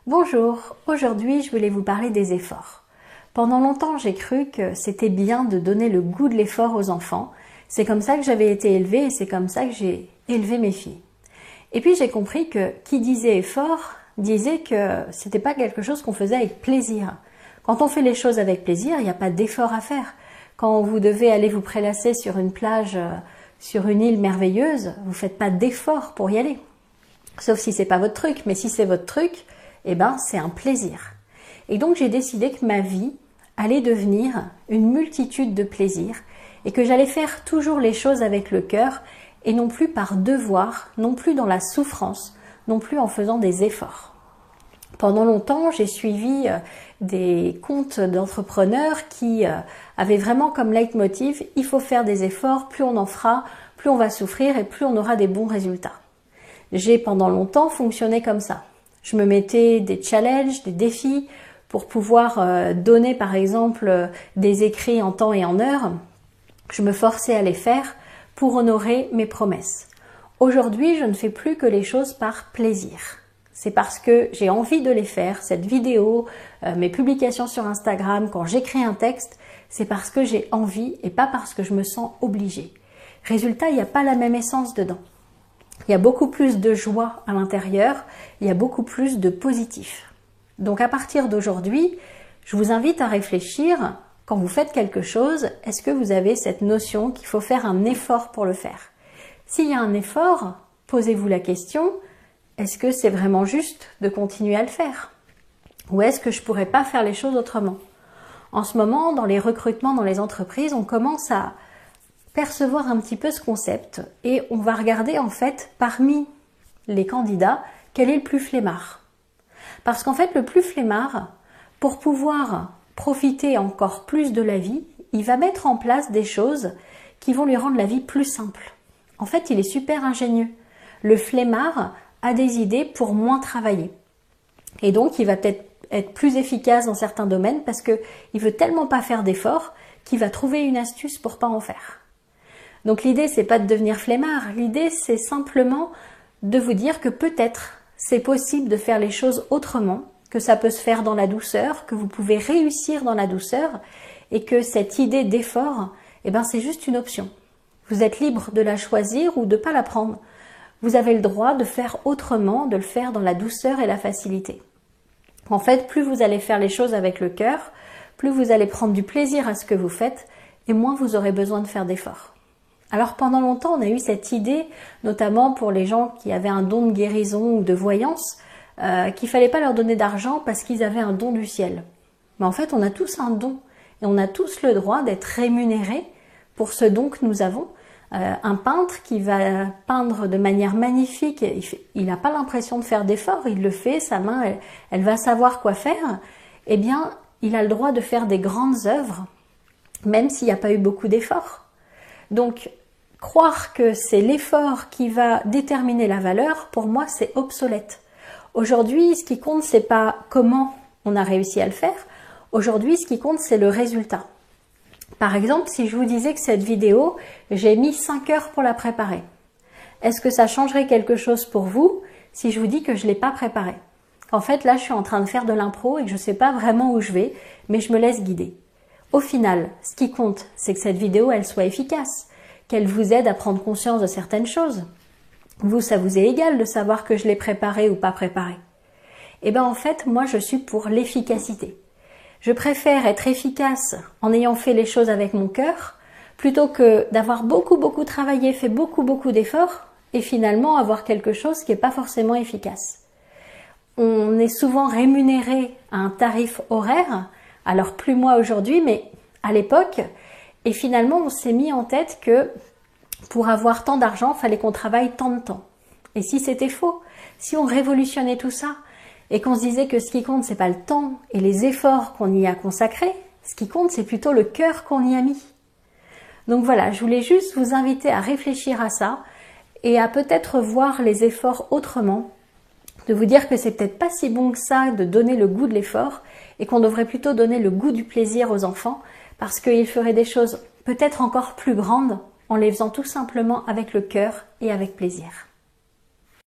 Bonjour, aujourd'hui je voulais vous parler des efforts. Pendant longtemps j'ai cru que c'était bien de donner le goût de l'effort aux enfants. C'est comme ça que j'avais été élevée et c'est comme ça que j'ai élevé mes filles. Et puis j'ai compris que qui disait effort disait que c'était pas quelque chose qu'on faisait avec plaisir. Quand on fait les choses avec plaisir, il n'y a pas d'effort à faire. Quand vous devez aller vous prélasser sur une plage, sur une île merveilleuse, vous faites pas d'effort pour y aller. Sauf si c'est pas votre truc, mais si c'est votre truc, eh ben, c'est un plaisir. Et donc, j'ai décidé que ma vie allait devenir une multitude de plaisirs et que j'allais faire toujours les choses avec le cœur et non plus par devoir, non plus dans la souffrance, non plus en faisant des efforts. Pendant longtemps, j'ai suivi des comptes d'entrepreneurs qui avaient vraiment comme leitmotiv « il faut faire des efforts, plus on en fera, plus on va souffrir et plus on aura des bons résultats ». J'ai pendant longtemps fonctionné comme ça. Je me mettais des challenges, des défis pour pouvoir donner par exemple des écrits en temps et en heure. Je me forçais à les faire pour honorer mes promesses. Aujourd'hui, je ne fais plus que les choses par plaisir. C'est parce que j'ai envie de les faire, cette vidéo, mes publications sur Instagram, quand j'écris un texte, c'est parce que j'ai envie et pas parce que je me sens obligée. Résultat, il n'y a pas la même essence dedans. Il y a beaucoup plus de joie à l'intérieur, il y a beaucoup plus de positif. Donc à partir d'aujourd'hui, je vous invite à réfléchir, quand vous faites quelque chose, est-ce que vous avez cette notion qu'il faut faire un effort pour le faire? S'il y a un effort, posez-vous la question, est-ce que c'est vraiment juste de continuer à le faire? Ou est-ce que je pourrais pas faire les choses autrement? En ce moment, dans les recrutements dans les entreprises, on commence à percevoir un petit peu ce concept et on va regarder en fait parmi les candidats quel est le plus flemmard. Parce qu'en fait le plus flemmard, pour pouvoir profiter encore plus de la vie, il va mettre en place des choses qui vont lui rendre la vie plus simple. En fait il est super ingénieux. Le flemmard a des idées pour moins travailler. Et donc il va peut-être être plus efficace dans certains domaines parce qu'il veut tellement pas faire d'efforts qu'il va trouver une astuce pour pas en faire. Donc l'idée, c'est pas de devenir flemmard, l'idée, c'est simplement de vous dire que peut-être c'est possible de faire les choses autrement, que ça peut se faire dans la douceur, que vous pouvez réussir dans la douceur et que cette idée d'effort, eh ben, c'est juste une option. Vous êtes libre de la choisir ou de pas la prendre. Vous avez le droit de faire autrement, de le faire dans la douceur et la facilité. En fait, plus vous allez faire les choses avec le cœur, plus vous allez prendre du plaisir à ce que vous faites et moins vous aurez besoin de faire d'efforts. Alors pendant longtemps, on a eu cette idée, notamment pour les gens qui avaient un don de guérison ou de voyance, qu'il fallait pas leur donner d'argent parce qu'ils avaient un don du ciel. Mais en fait, on a tous un don et on a tous le droit d'être rémunérés pour ce don que nous avons. Un peintre qui va peindre de manière magnifique, il n'a pas l'impression de faire d'efforts, il le fait, sa main, elle va savoir quoi faire. Eh bien, il a le droit de faire des grandes œuvres, même s'il n'y a pas eu beaucoup d'efforts. Donc, croire que c'est l'effort qui va déterminer la valeur, pour moi, c'est obsolète. Aujourd'hui, ce qui compte, c'est pas comment on a réussi à le faire. Aujourd'hui, ce qui compte, c'est le résultat. Par exemple, si je vous disais que cette vidéo, j'ai mis 5 heures pour la préparer. Est-ce que ça changerait quelque chose pour vous si je vous dis que je l'ai pas préparée? En fait, là, je suis en train de faire de l'impro et que je sais pas vraiment où je vais, mais je me laisse guider. Au final, ce qui compte, c'est que cette vidéo, elle soit efficace, qu'elle vous aide à prendre conscience de certaines choses. Vous, ça vous est égal de savoir que je l'ai préparée ou pas préparée. Eh bien, en fait, moi, je suis pour l'efficacité. Je préfère être efficace en ayant fait les choses avec mon cœur, plutôt que d'avoir beaucoup travaillé, fait beaucoup d'efforts, et finalement avoir quelque chose qui n'est pas forcément efficace. On est souvent rémunéré à un tarif horaire, alors plus moi aujourd'hui, mais à l'époque, et finalement on s'est mis en tête que pour avoir tant d'argent, il fallait qu'on travaille tant de temps. Et si c'était faux, si on révolutionnait tout ça, et qu'on se disait que ce qui compte, c'est pas le temps et les efforts qu'on y a consacrés, ce qui compte, c'est plutôt le cœur qu'on y a mis. Donc voilà, je voulais juste vous inviter à réfléchir à ça et à peut-être voir les efforts autrement, de vous dire que c'est peut-être pas si bon que ça de donner le goût de l'effort et qu'on devrait plutôt donner le goût du plaisir aux enfants parce qu'ils feraient des choses peut-être encore plus grandes en les faisant tout simplement avec le cœur et avec plaisir.